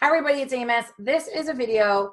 Hi everybody, it's Amos. This is a video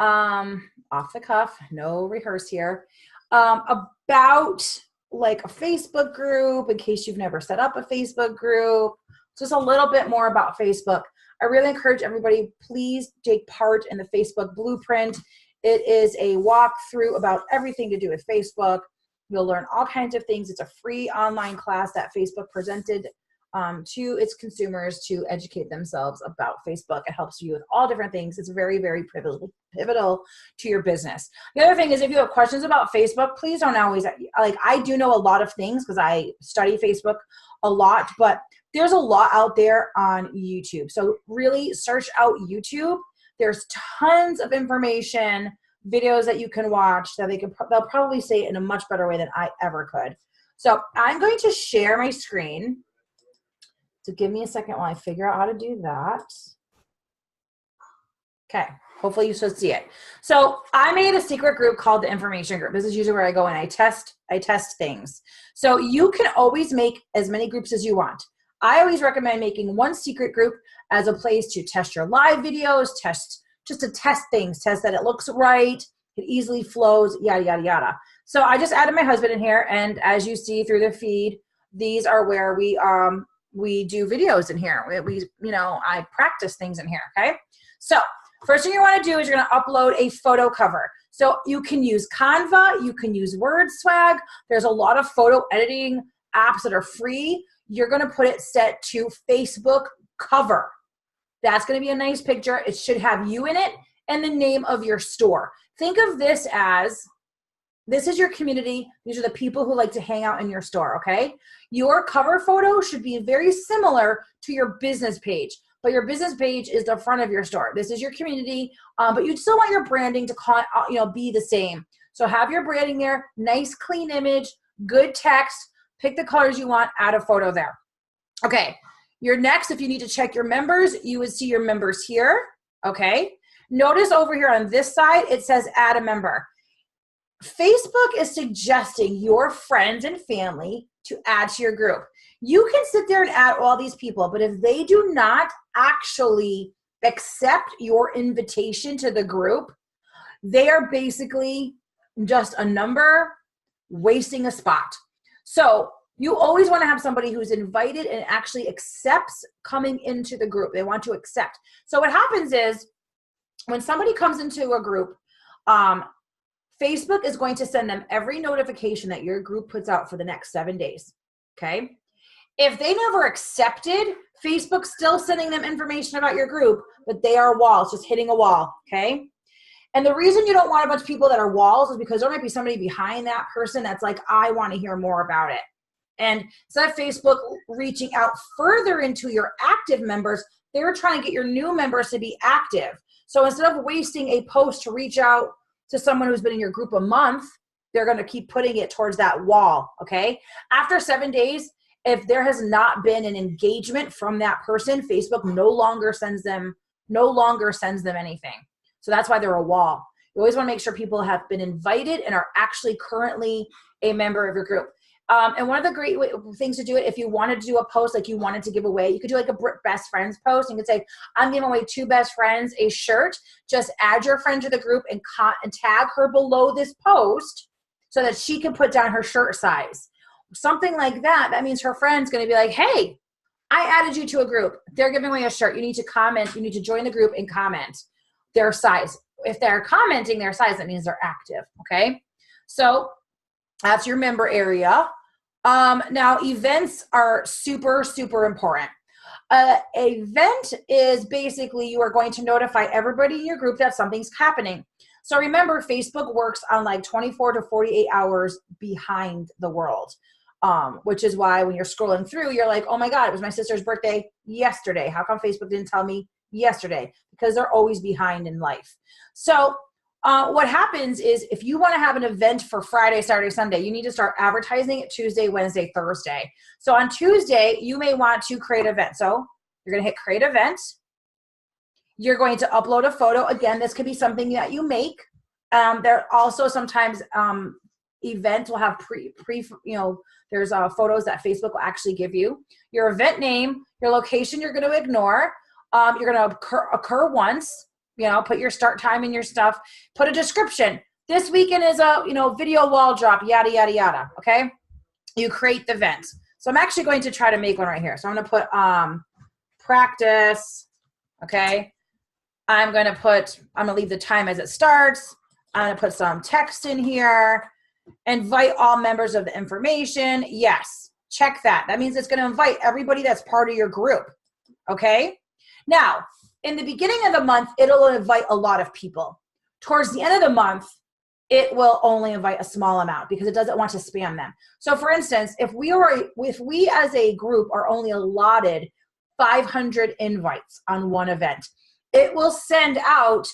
off the cuff, no rehearse here, about like a Facebook group in case you've never set up a Facebook group. Just a little bit more about Facebook. I really encourage everybody, please take part in the Facebook Blueprint. It is a walkthrough about everything to do with Facebook. You'll learn all kinds of things. It's a free online class that Facebook presented to its consumers to educate themselves about Facebook. It helps you with all different things. It's very, very pivotal to your business. The other thing is if you have questions about Facebook, please don't always, like I do know a lot of things because I study Facebook a lot, but there's a lot out there on YouTube. So really search out YouTube. There's tons of information, videos that you can watch that they'll probably say it in a much better way than I ever could. So I'm going to share my screen. So give me a second while I figure out how to do that. Okay, hopefully you should see it. So I made a secret group called the Information Group. This is usually where I go and I test things. So you can always make as many groups as you want. I always recommend making one secret group as a place to test your live videos, just to test things, test that it looks right, it easily flows, yada, yada, yada. So I just added my husband in here, and as you see through the feed, these are where we do videos in here. I practice things in here, okay? So first thing you want to do is you're going to upload a photo cover. So you can use Canva, you can use WordSwag. There's a lot of photo editing apps that are free. You're going to put it set to Facebook cover. That's going to be a nice picture. It should have you in it and the name of your store. Think of this as, this is your community. These are the people who like to hang out in your store, okay? Your cover photo should be very similar to your business page, but your business page is the front of your store. This is your community, but you still want your branding to be the same. So have your branding there, nice clean image, good text, pick the colors you want, add a photo there. Okay, your next, if you need to check your members, you would see your members here, okay? Notice over here on this side, it says add a member. Facebook is suggesting your friends and family to add to your group. You can sit there and add all these people, but if they do not actually accept your invitation to the group, they are basically just a number wasting a spot. So you always want to have somebody who's invited and actually accepts coming into the group. They want to accept. So what happens is when somebody comes into a group, Facebook is going to send them every notification that your group puts out for the next 7 days, okay? If they never accepted, Facebook's still sending them information about your group, but they are walls, just hitting a wall, okay? And the reason you don't want a bunch of people that are walls is because there might be somebody behind that person that's like, I want to hear more about it. And instead of Facebook reaching out further into your active members, they're trying to get your new members to be active. So instead of wasting a post to reach out to someone who's been in your group a month, they're going to keep putting it towards that wall, okay? After 7 days, if there has not been an engagement from that person, Facebook no longer sends them anything. So that's why they're a wall. You always want to make sure people have been invited and are actually currently a member of your group. And one of the great things to do it, if you wanted to do a post like you wanted to give away, you could do like a best friends post. You could say, I'm giving away 2 best friends a shirt. Just add your friend to the group and tag her below this post so that she can put down her shirt size. Something like that. That means her friend's going to be like, hey, I added you to a group. They're giving away a shirt. You need to comment. You need to join the group and comment their size. If they're commenting their size, that means they're active, okay? So that's your member area. Now, events are super, super important. An event is basically you are going to notify everybody in your group that something's happening. So remember, Facebook works on like 24 to 48 hours behind the world, which is why when you're scrolling through, you're like, oh my God, it was my sister's birthday yesterday. How come Facebook didn't tell me yesterday? Because they're always behind in life. So what happens is if you want to have an event for Friday, Saturday, Sunday, you need to start advertising it Tuesday, Wednesday, Thursday. So on Tuesday, you may want to create an event. So you're going to hit create event. You're going to upload a photo. Again, this could be something that you make. There are also sometimes event will have there's photos that Facebook will actually give you. Your event name, your location you're going to ignore. You're going to occur once, put your start time in your stuff, put a description. This weekend is a, video wall drop, yada, yada, yada. Okay. You create the event. So I'm actually going to try to make one right here. So I'm going to put practice. Okay. I'm going to leave the time as it starts. I'm going to put some text in here. Invite all members of the information. Yes. Check that. That means it's going to invite everybody that's part of your group. Okay. Now, in the beginning of the month, it'll invite a lot of people. Towards the end of the month, it will only invite a small amount because it doesn't want to spam them. So for instance, if we as a group are only allotted 500 invites on one event, it will send out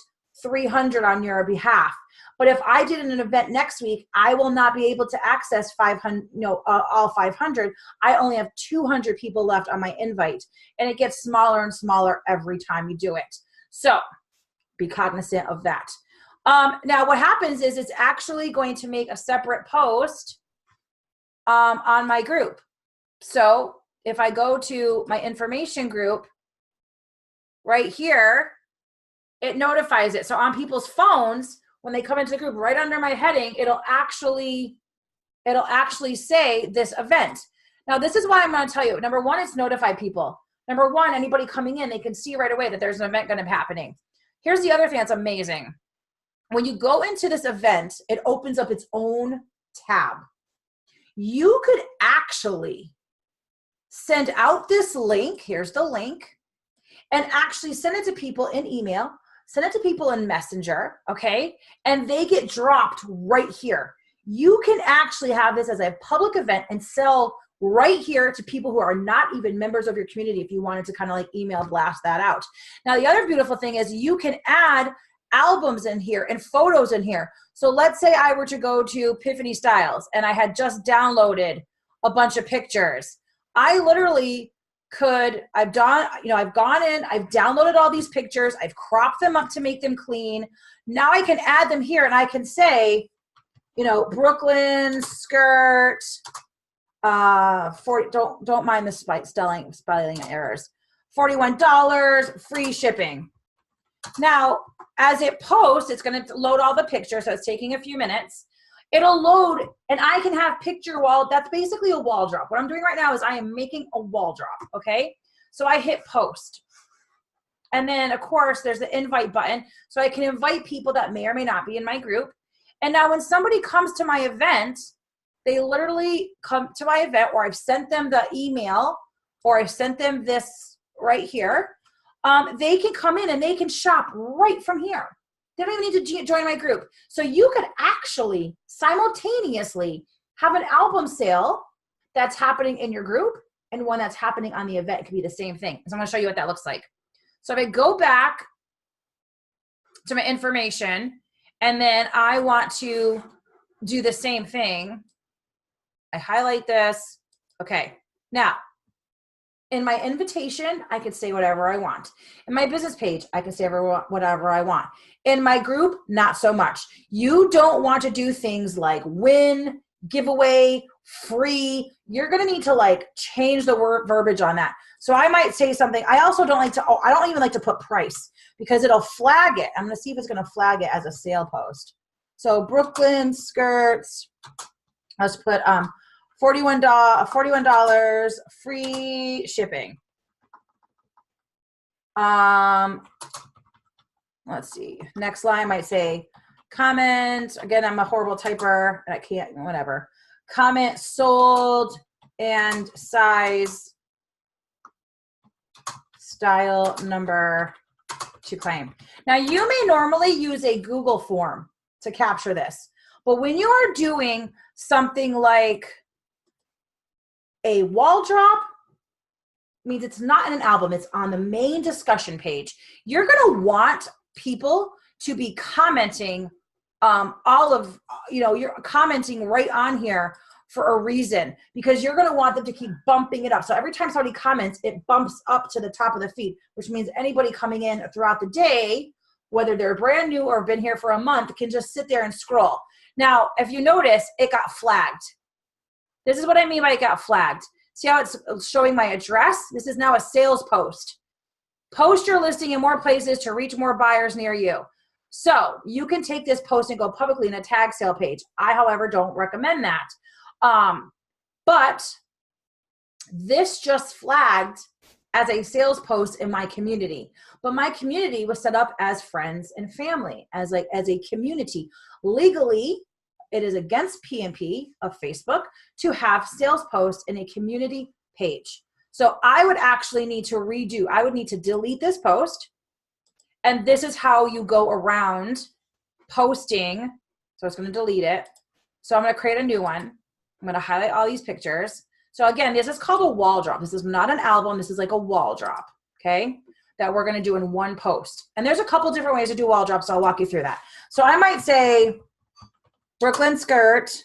300 on your behalf. But if I did an event next week, I will not be able to access 500, all 500. I only have 200 people left on my invite, and it gets smaller and smaller every time you do it. So be cognizant of that. Now what happens is it's actually going to make a separate post on my group. So if I go to my information group right here, it notifies it. So on people's phones, when they come into the group, right under my heading, it'll actually say this event. Now, this is why I'm going to tell you. Number one, it's notify people. Number one, anybody coming in, they can see right away that there's an event going to be happening. Here's the other thing that's amazing. When you go into this event, it opens up its own tab. You could actually send out this link. Here's the link. And actually send it to people in email. Send it to people in Messenger, okay? And they get dropped right here. You can actually have this as a public event and sell right here to people who are not even members of your community if you wanted to kind of like email blast that out. Now, the other beautiful thing is you can add albums in here and photos in here. So let's say I were to go to Epiphany Styles and I had just downloaded a bunch of pictures. I literally I've gone in, I've downloaded all these pictures, I've cropped them up to make them clean. Now I can add them here and I can say, Brooklyn skirt, don't mind the spelling errors, $41, free shipping. Now, as it posts, it's going to load all the pictures, so it's taking a few minutes. It'll load, and I can have picture wall. That's basically a wall drop. What I'm doing right now is I am making a wall drop, okay? So I hit post. And then, of course, there's the invite button. So I can invite people that may or may not be in my group. And now when somebody comes to my event, they literally come to my event, or I've sent them the email, or I've sent them this right here. They can come in and they can shop right from here. They don't even need to join my group. So you could actually simultaneously have an album sale that's happening in your group and one that's happening on the event. It could be the same thing. So I'm going to show you what that looks like. So if I go back to my information and then I want to do the same thing, I highlight this. Okay. Now, in my invitation, I could say whatever I want. In my business page, I can say whatever I want. In my group, not so much. You don't want to do things like win, giveaway, free. You're going to need to change the verbiage on that. So I might say something. I also don't even like to put price because it'll flag it. I'm going to see if it's going to flag it as a sale post. So Brooklyn skirts, let's put $41 free shipping. Let's see. Next line might say comment. Again, I'm a horrible typer and I can't, whatever. Comment sold and size style number to claim. Now you may normally use a Google form to capture this, but when you are doing something like a wall drop, means it's not in an album, it's on the main discussion page. You're going to want people to be commenting you're commenting right on here for a reason, because you're going to want them to keep bumping it up. So every time somebody comments, it bumps up to the top of the feed, which means anybody coming in throughout the day, whether they're brand new or been here for a month, can just sit there and scroll. Now, if you notice, it got flagged. This is what I mean by it got flagged. See how it's showing my address? This is now a sales post. Post your listing in more places to reach more buyers near you. So you can take this post and go publicly in a tag sale page. I, however, don't recommend that. But this just flagged as a sales post in my community. But my community was set up as friends and family, as a community. Legally, it is against PMP of Facebook to have sales posts in a community page. So I would actually need to I would need to delete this post. And this is how you go around posting. So it's going to delete it. So I'm going to create a new one. I'm going to highlight all these pictures. So again, this is called a wall drop. This is not an album. This is like a wall drop, okay, that we're going to do in one post. And there's a couple different ways to do wall drops, so I'll walk you through that. So I might say Brooklyn skirt.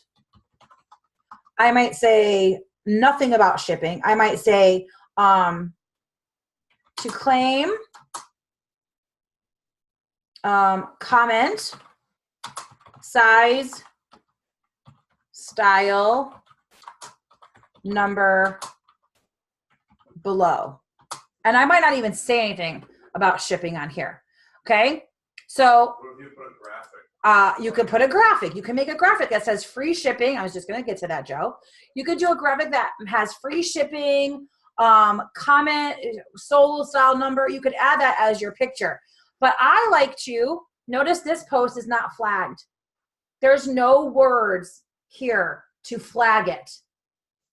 I might say nothing about shipping. I might say to claim, comment, size, style, number below. And I might not even say anything about shipping on here. Okay. So what if you put a graphic? You could put a graphic. You can make a graphic that says free shipping. I was just going to get to that, Joe. You could do a graphic that has free shipping, comment, sold style number. You could add that as your picture. But I like to notice this post is not flagged. There's no words here to flag it.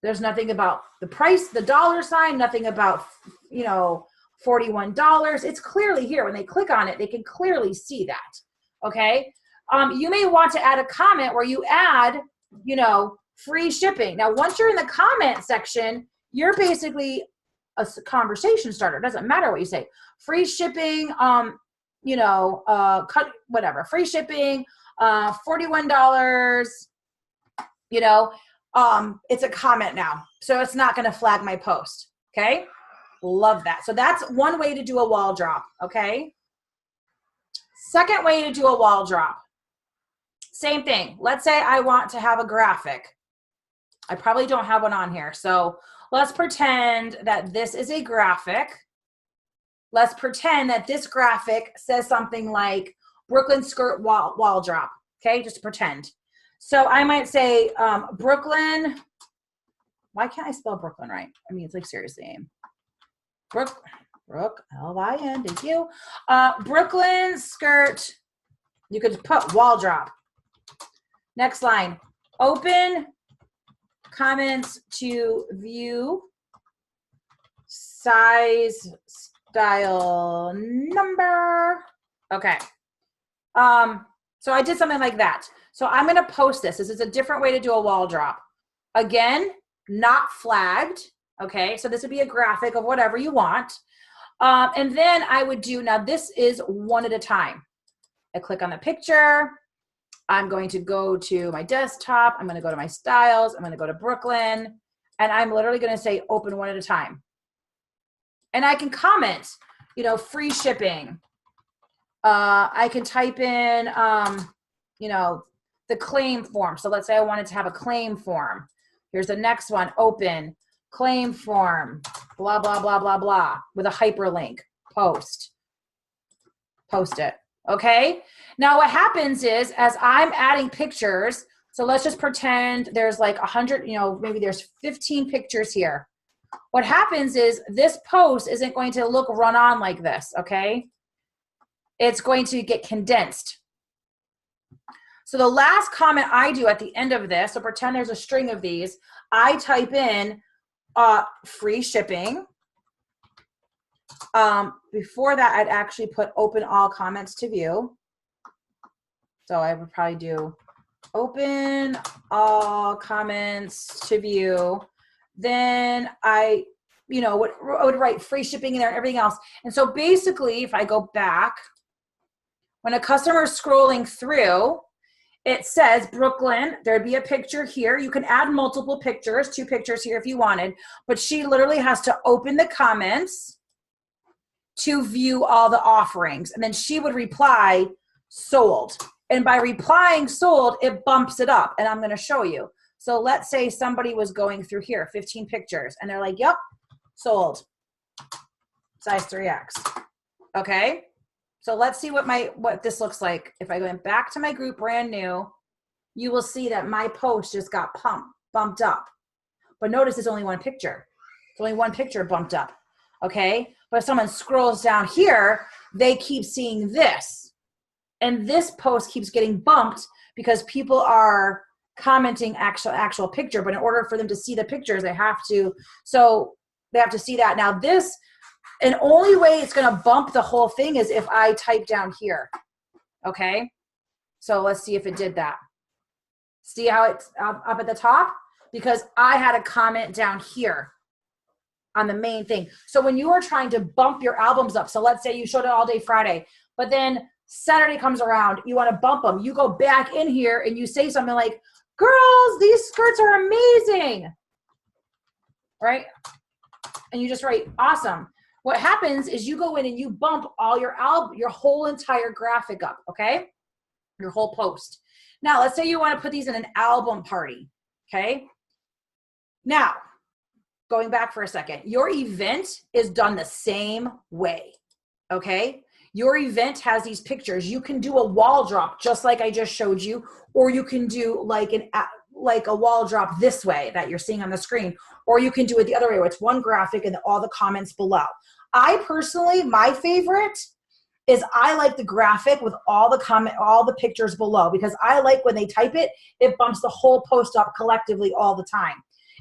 There's nothing about the price, the dollar sign, nothing about, $41. It's clearly here. When they click on it, they can clearly see that. Okay. You may want to add a comment where you add, free shipping. Now, once you're in the comment section, you're basically a conversation starter. It doesn't matter what you say. Free shipping, whatever. Free shipping, $41, it's a comment now. So it's not going to flag my post. Okay. Love that. So that's one way to do a wall drop. Okay. Second way to do a wall drop. Same thing. Let's say I want to have a graphic. I probably don't have one on here. So let's pretend that this is a graphic. Let's pretend that this graphic says something like Brooklyn skirt wall drop. Okay. Just pretend. So I might say Brooklyn. Why can't I spell Brooklyn right? I mean, it's like seriously, AIM. Brooke, L-Y-N, thank you. Brooklyn skirt. You could put wall drop. Next line. Open comments to view. Size, style, number. Okay. So I did something like that. So I'm going to post this. This is a different way to do a wall drop. Again, not flagged. Okay. So this would be a graphic of whatever you want. And then I would do, now this is one at a time. I click on the picture. I'm going to go to my desktop. I'm going to go to my styles. I'm going to go to Brooklyn. And I'm literally going to say open one at a time. And I can comment, free shipping. I can type in, the claim form. So let's say I wanted to have a claim form. Here's the next one, open, claim form, blah, blah, blah, blah, blah, with a hyperlink, post it. Okay. Now what happens is as I'm adding pictures, so let's just pretend there's like 100, maybe there's 15 pictures here. What happens is this post isn't going to look run on like this. Okay. It's going to get condensed. So the last comment I do at the end of this, so pretend there's a string of these, I type in free shipping. Before that, I'd actually put open all comments to view. So I would probably do open all comments to view. Then I, would write free shipping in there and everything else. And so basically, if I go back, when a customer is scrolling through, it says Brooklyn, there'd be a picture here. You can add multiple pictures, 2 pictures here if you wanted, but she literally has to open the comments to view all the offerings. And then she would reply sold. And by replying sold, it bumps it up. And I'm going to show you. So let's say somebody was going through here, 15 pictures, and they're like, yep, sold. size 3X. Okay. So let's see what this looks like. If I go back to my group brand new, you will see that my post just got bumped up. But notice it's only one picture. It's only one picture bumped up. Okay. But if someone scrolls down here, they keep seeing this. And this post keeps getting bumped because people are commenting actual picture. But in order for them to see the pictures, they have to see that. Now this, and only way it's going to bump the whole thing is if I type down here. Okay. So let's see if it did that. See how it's up at the top? Because I had a comment down here on the main thing. So when you are trying to bump your albums up, so let's say you showed it all day Friday, but then Saturday comes around, you want to bump them. You go back in here and you say something like, girls, these skirts are amazing. Right? And you just write, awesome. What happens is you go in and you bump all your whole entire graphic up, okay? Your whole post. Now, let's say you want to put these in an album party, okay? Now, going back for a second, your event is done the same way, okay? Your event has these pictures. You can do a wall drop just like I just showed you, or you can do like a wall drop this way that you're seeing on the screen, or you can do it the other way where it's one graphic and all the comments below. I personally, my favorite is I like the graphic with all the pictures below, because I like when they type it, it bumps the whole post up collectively all the time.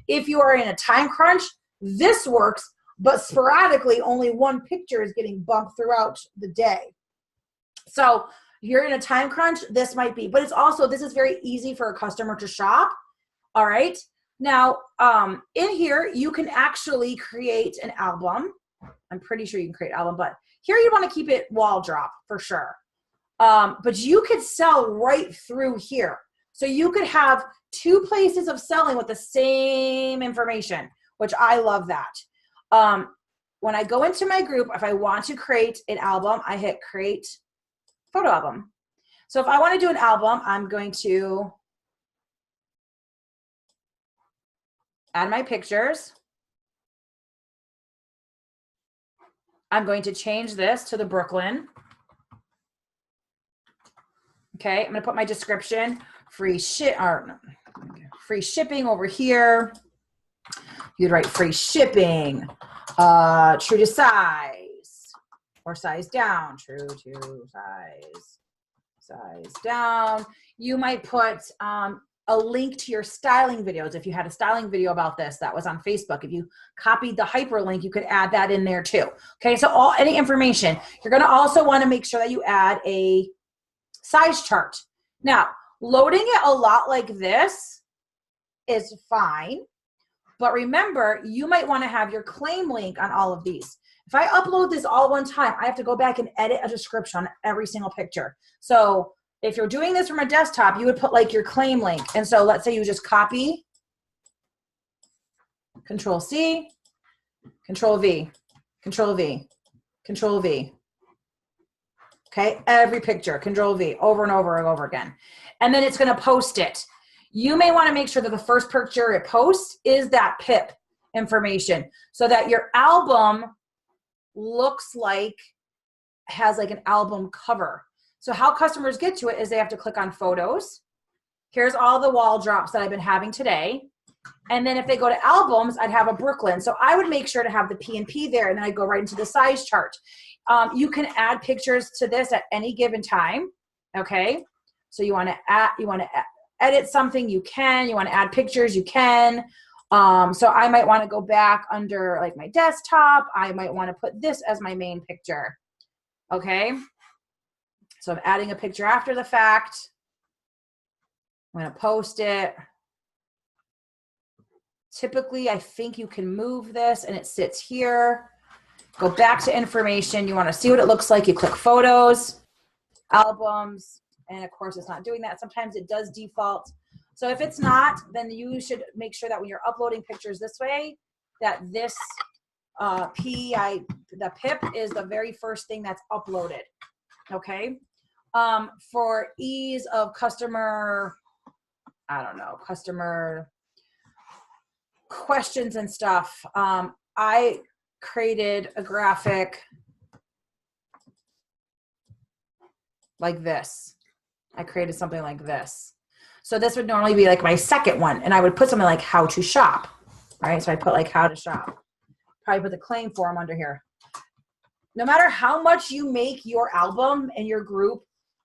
If you are in a time crunch, this works, but sporadically only one picture is getting bumped throughout the day. So if you're in a time crunch, this might be, but it's also, this is very easy for a customer to shop. All right. Now, in here, you can actually create an album. I'm pretty sure you can create an album, but here you want to keep it wall drop for sure. But you could sell right through here. So you could have two places of selling with the same information, which I love that. When I go into my group, if I want to create an album, I hit create photo album. So if I want to do an album, I'm going to add my pictures. I'm going to change this to the Brooklyn. Okay, I'm going to put my description, free shipping over here. You'd write free shipping, true to size, or size down, true to size down. You might put a link to your styling videos. If you had a styling video about this that was on Facebook, if you copied the hyperlink, you could add that in there too. Okay, so any information. You're going to also want to make sure that you add a size chart. Now, loading it a lot like this is fine, but remember, you might want to have your claim link on all of these. If I upload this all one time, I have to go back and edit a description on every single picture. So if you're doing this from a desktop, you would put like your claim link. And so let's say you just copy, Control C, Control V, Control V, Control V. Okay, every picture, Control V, over and over and over again. And then it's going to post it. You may want to make sure that the first picture it posts is that PIP information so that your album looks like, has like an album cover. So how customers get to it is they have to click on photos. Here's all the wall drops that I've been having today. And then if they go to albums, I'd have a Brooklyn. So I would make sure to have the P&P there, and then I'd go right into the size chart. You can add pictures to this at any given time. Okay. So you want to edit something, you can. You want to add pictures, you can. So I might want to go back under like my desktop. I might want to put this as my main picture. Okay. So I'm adding a picture after the fact. I'm going to post it. Typically, I think you can move this and it sits here. Go back to information. You want to see what it looks like. You click photos, albums, and of course it's not doing that. Sometimes it does default. So if it's not, then you should make sure that when you're uploading pictures this way, that this the PIP is the very first thing that's uploaded. Okay. For ease of customer questions and stuff, I created a graphic like this. I created something like this. So this would normally be like my second one, and I would put something like how to shop, right? So I put like how to shop. Probably put the claim form under here. No matter how much you make your album and your group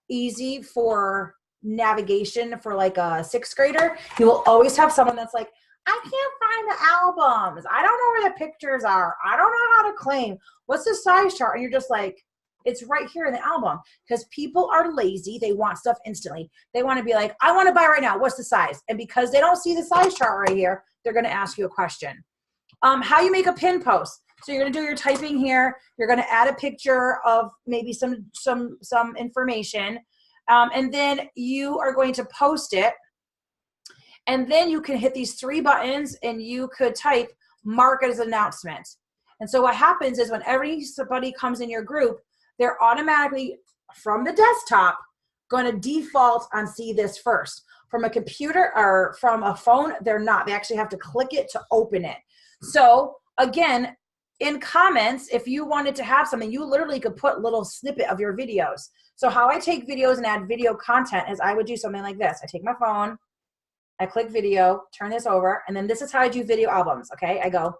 easy for navigation for like a sixth grader, you will always have someone that's like, I can't find the albums. I don't know where the pictures are. I don't know how to claim. What's the size chart? And you're just like, it's right here in the album, because people are lazy. They want stuff instantly. They want to be like, I want to buy right now. What's the size? And because they don't see the size chart right here, they're going to ask you a question. How you make a pin post. So you're going to do your typing here. You're going to add a picture of maybe some information. And then you are going to post it. And then you can hit these 3 buttons and you could type mark it as an announcement. And so what happens is when everybody comes in your group, they're automatically from the desktop going to default on see this first. From a computer or from a phone, they're not. They actually have to click it to open it. So again, in comments, if you wanted to have something, you literally could put a little snippet of your videos. So how I take videos and add video content is I would do something like this. I take my phone, I click video, turn this over, and then this is how I do video albums, okay? I go,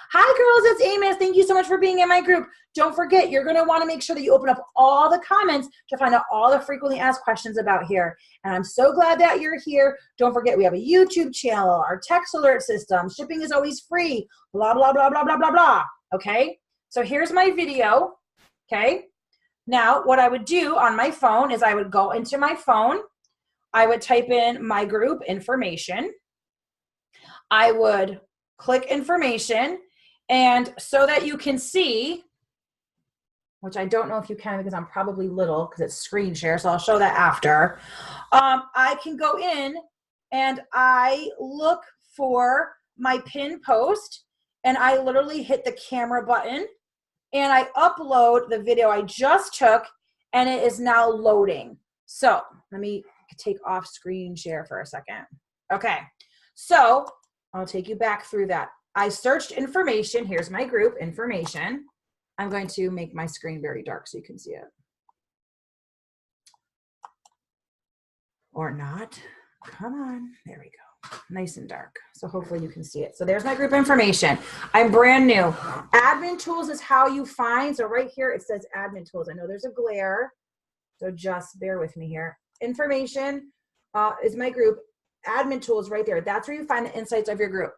hi girls, it's Amos. Thank you so much for being in my group. Don't forget, you're gonna wanna make sure that you open up all the comments to find out all the frequently asked questions about here. And I'm so glad that you're here. Don't forget, we have a YouTube channel, our text alert system, shipping is always free, blah, blah, blah, blah, blah, blah, blah, okay? So here's my video, okay? Now, what I would do on my phone is I would go into my phone, I would type in my group information, I would click information, and so that you can see, which I don't know if you can because I'm probably little because it's screen share, so I'll show that after. I can go in and I look for my pin post and I literally hit the camera button and I upload the video I just took and it is now loading. So let me take off screen share for a second. Okay, so I'll take you back through that. I searched information. Here's my group information. I'm going to make my screen very dark so you can see it. Or not. Come on. There we go. Nice and dark. So hopefully you can see it. So there's my group information. I'm brand new. Admin tools is how you find. So right here it says admin tools. I know there's a glare, so just bear with me here. Information is my group. Admin tools right there. That's where you find the insights of your group.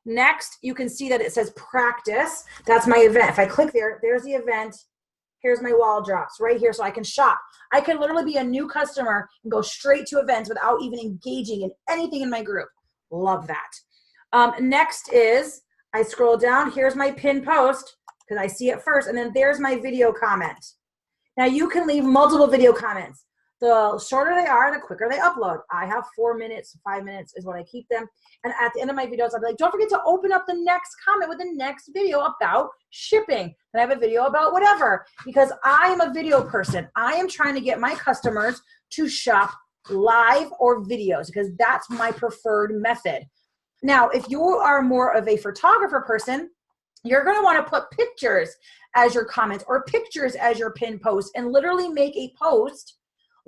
Next, you can see that it says practice. That's my event. If I click there, there's the event. Here's my wall drops right here so I can shop. I can literally be a new customer and go straight to events without even engaging in anything in my group. Love that. Next is I scroll down. Here's my pin post because I see it first. And then there's my video comment. Now you can leave multiple video comments. The shorter they are, the quicker they upload. I have 4 minutes, 5 minutes is what I keep them. And at the end of my videos, I'll be like, don't forget to open up the next comment with the next video about shipping. And I have a video about whatever, because I am a video person. I am trying to get my customers to shop live or videos because that's my preferred method. Now, if you are more of a photographer person, you're going to want to put pictures as your comments or pictures as your pin post and literally make a post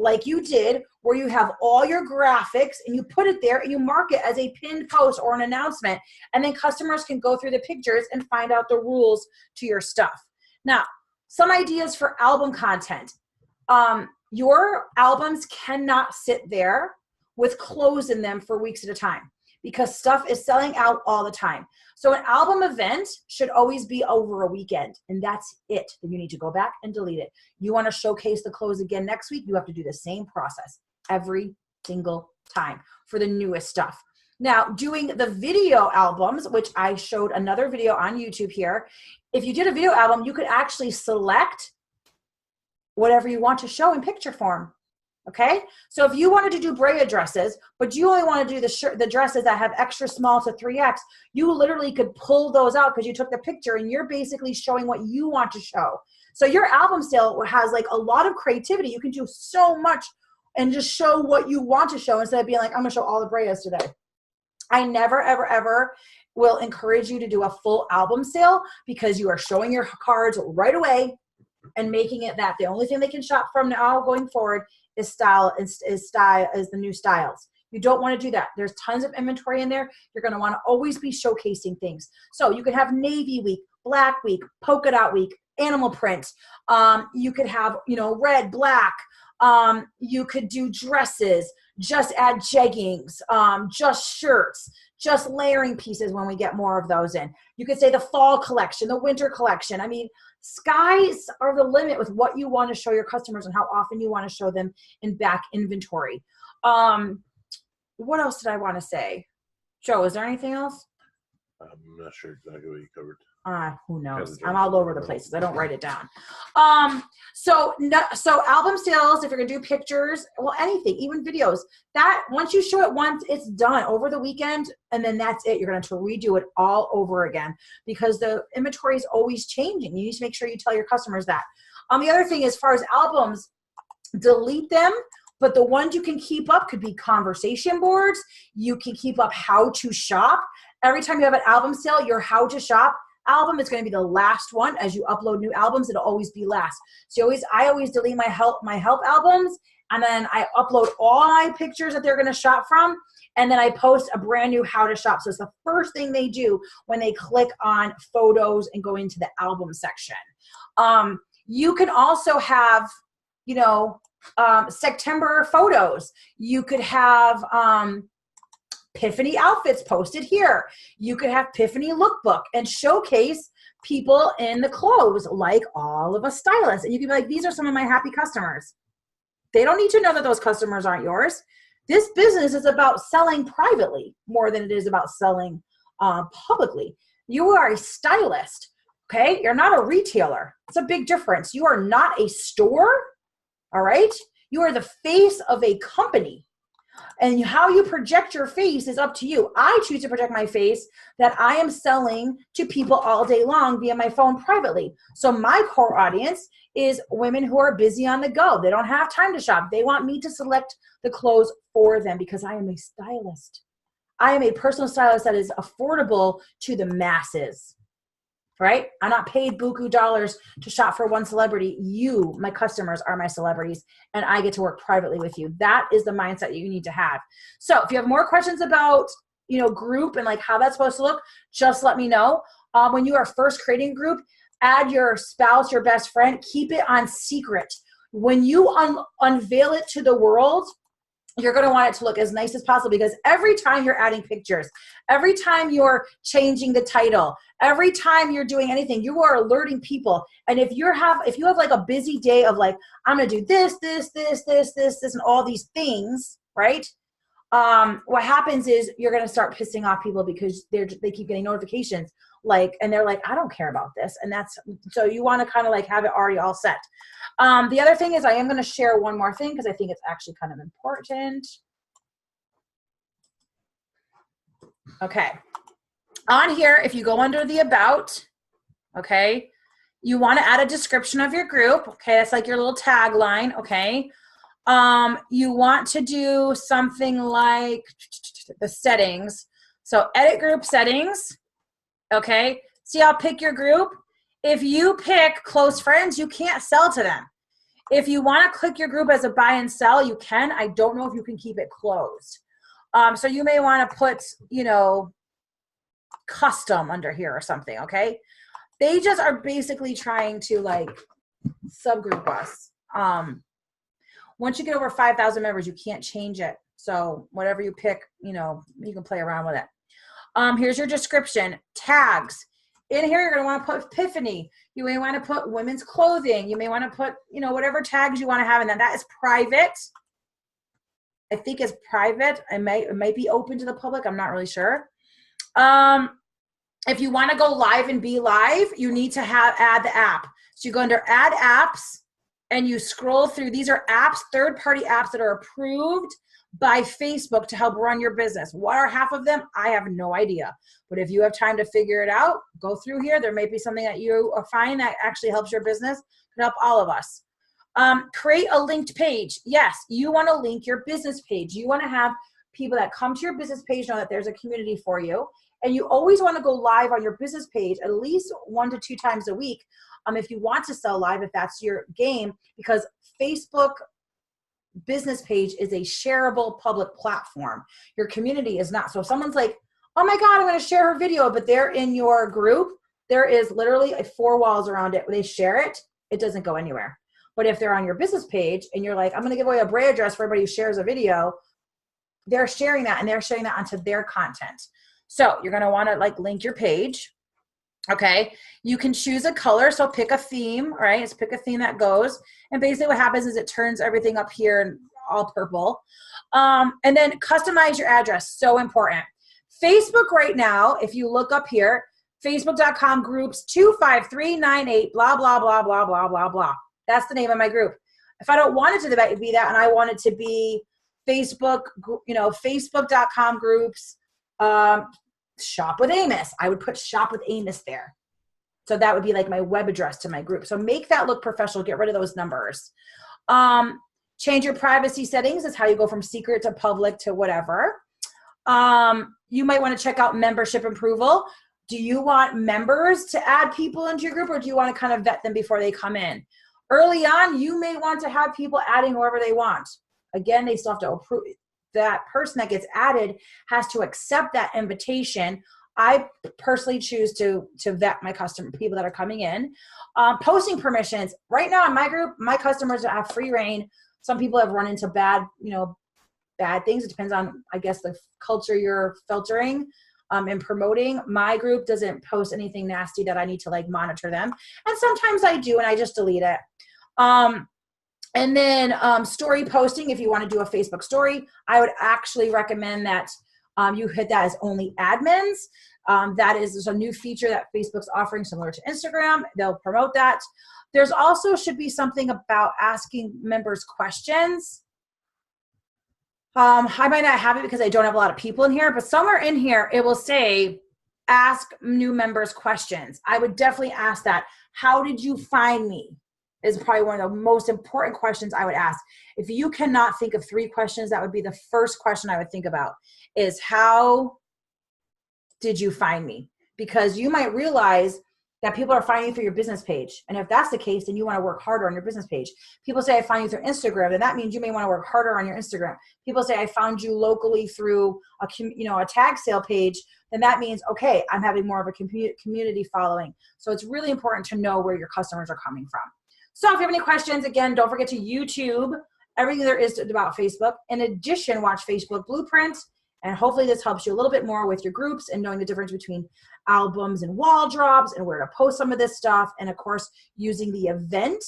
like you did, where you have all your graphics and you put it there and you mark it as a pinned post or an announcement, and then customers can go through the pictures and find out the rules to your stuff. Now, some ideas for album content. Your albums cannot sit there with clothes in them for weeks at a time because stuff is selling out all the time. So an album event should always be over a weekend, and that's it. Then you need to go back and delete it. You want to showcase the clothes again next week, you have to do the same process every single time for the newest stuff. Now, doing the video albums, which I showed another video on YouTube here, if you did a video album, you could actually select whatever you want to show in picture form. Okay, so if you wanted to do Brea dresses, but you only want to do the dresses that have extra small to 3X, you literally could pull those out because you took the picture and you're basically showing what you want to show. So your album sale has like a lot of creativity. You can do so much and just show what you want to show instead of being like, I'm going to show all the Breas today. I never, ever, ever will encourage you to do a full album sale because you are showing your cards right away and making it that the only thing they can shop from now going forward is the new styles. You don't want to do that. There's tons of inventory in there. You're going to want to always be showcasing things. So you could have navy week, black week, polka dot week, animal print. You could have, red, black. You could do dresses, just add jeggings, just shirts, just layering pieces when we get more of those in. You could say the fall collection, the winter collection. I mean, skies are the limit with what you want to show your customers and how often you want to show them in back inventory. What else did I want to say? Joe, is there anything else? I'm not sure exactly what you covered. Who knows? I'm all over the places. I don't write it down. So album sales, if you're gonna do pictures, well, anything, even videos, that once you show it once, it's done over the weekend, and then that's it. You're gonna have to redo it all over again because the inventory is always changing. You need to make sure you tell your customers that. The other thing, as far as albums, delete them. But the ones you can keep up could be conversation boards. You can keep up how to shop. Every time you have an album sale, your how to shop album is going to be the last one. As you upload new albums, it'll always be last. So I always delete my help albums, and then I upload all my pictures that they're going to shop from, and then I post a brand new how to shop. So it's the first thing they do when they click on photos and go into the album section. You can also have, September photos. You could have Epiphany outfits posted here. You could have Epiphany lookbook and showcase people in the clothes like all of us stylists. And you can be like, these are some of my happy customers. They don't need to know that those customers aren't yours. This business is about selling privately more than it is about selling publicly. You are a stylist, okay? You're not a retailer. It's a big difference. You are not a store. All right? You are the face of a company. And how you project your face is up to you. I choose to project my face that I am selling to people all day long via my phone privately. So my core audience is women who are busy on the go. They don't have time to shop. They want me to select the clothes for them because I am a stylist. I am a personal stylist that is affordable to the masses. Right? I'm not paid buku dollars to shop for one celebrity. You, my customers, are my celebrities, and I get to work privately with you. That is the mindset you need to have. So if you have more questions about, group and like how that's supposed to look, just let me know. When you are first creating a group, add your spouse, your best friend, keep it on secret. When you unveil it to the world, you're going to want it to look as nice as possible because every time you're adding pictures, every time you're changing the title, every time you're doing anything, you are alerting people. And if you have like a busy day of like, I'm going to do this, and all these things, right? What happens is you're going to start pissing off people because they keep getting notifications and they're like, I don't care about this. And so you want to kind of like have it already all set. The other thing is I am going to share one more thing because I think it's actually kind of important. Okay. On here, if you go under the about, okay, you want to add a description of your group. Okay. That's like your little tagline. Okay. You want to do something like the settings. So edit group settings. Okay. See, I'll pick your group. If you pick close friends, you can't sell to them. If you want to click your group as a buy and sell, you can. I don't know if you can keep it closed. So you may want to put, custom under here or something. Okay. They just are basically trying to like subgroup us. Once you get over 5,000 members, you can't change it. So whatever you pick, you can play around with it. Here's your description. Tags. In here, you're going to want to put Epiphany. You may want to put women's clothing. You may want to put, whatever tags you want to have in that. That is private. I think it's private. It might be open to the public. I'm not really sure. If you want to go live and be live, you need to add the app. So you go under add apps and you scroll through. These are apps, third-party apps that are approved by Facebook to help run your business. What are half of them? I have no idea. But if you have time to figure it out, go through here. There may be something that you find that actually helps your business. Can help all of us. Create a linked page. Yes, you want to link your business page. You want to have people that come to your business page know that there's a community for you. And you always want to go live on your business page at least 1 to 2 times a week if you want to sell live, if that's your game, because Facebook business page is a shareable public platform. Your community is not. So if someone's like, oh my God, I'm going to share her video, but they're in your group, there is literally 4 walls around it. When they share it, it doesn't go anywhere. But if they're on your business page and you're like, I'm going to give away a Bray address for everybody who shares a video, they're sharing that, and they're sharing that onto their content. So you're going to want to like link your page. Okay. You can choose a color. So pick a theme, right? Just pick a theme that goes. And basically what happens is it turns everything up here and all purple. And then customize your address. So important. Facebook right now, if you look up here, facebook.com groups 25398, blah, blah, blah, blah, blah, blah, blah. That's the name of my group. If I don't want it to be that, and I want it to be Facebook, facebook.com groups, Shop with Amos, I would put Shop with Amos there. So that would be like my web address to my group. So make that look professional. Get rid of those numbers. Change your privacy settings. Is how you go from secret to public to whatever. You might want to check out membership approval. Do you want members to add people into your group, or do you want to kind of vet them before they come in? Early on, you may want to have people adding whoever they want. Again, they still have to approve. That person that gets added has to accept that invitation. I personally choose to vet my people that are coming in. Posting permissions. Right now in my group, my customers have free reign. Some people have run into bad things. It depends on, I guess, the culture you're filtering and promoting. My group doesn't post anything nasty that I need to like monitor them. And sometimes I do, and I just delete it. And then story posting, if you want to do a Facebook story, I would actually recommend that you hit that as only admins. That is a new feature that Facebook's offering, similar to Instagram. They'll promote that. There's also should be something about asking members questions. I might not have it because I don't have a lot of people in here, but somewhere in here it will say, ask new members questions. I would definitely ask that. How did you find me? Is probably one of the most important questions I would ask. If you cannot think of 3 questions, that would be the first question I would think about is, how did you find me? Because you might realize that people are finding you through your business page. And if that's the case, then you want to work harder on your business page. People say, I find you through Instagram, then that means you may want to work harder on your Instagram. People say, I found you locally through a tag sale page, then that means, okay, I'm having more of a community following. So it's really important to know where your customers are coming from. So if you have any questions, again, don't forget to YouTube everything there is about Facebook. In addition, watch Facebook Blueprint, and hopefully this helps you a little bit more with your groups and knowing the difference between albums and wall drops and where to post some of this stuff. And of course, using the event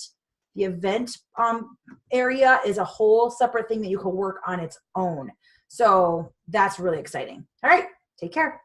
area is a whole separate thing that you can work on its own. So that's really exciting. All right, take care.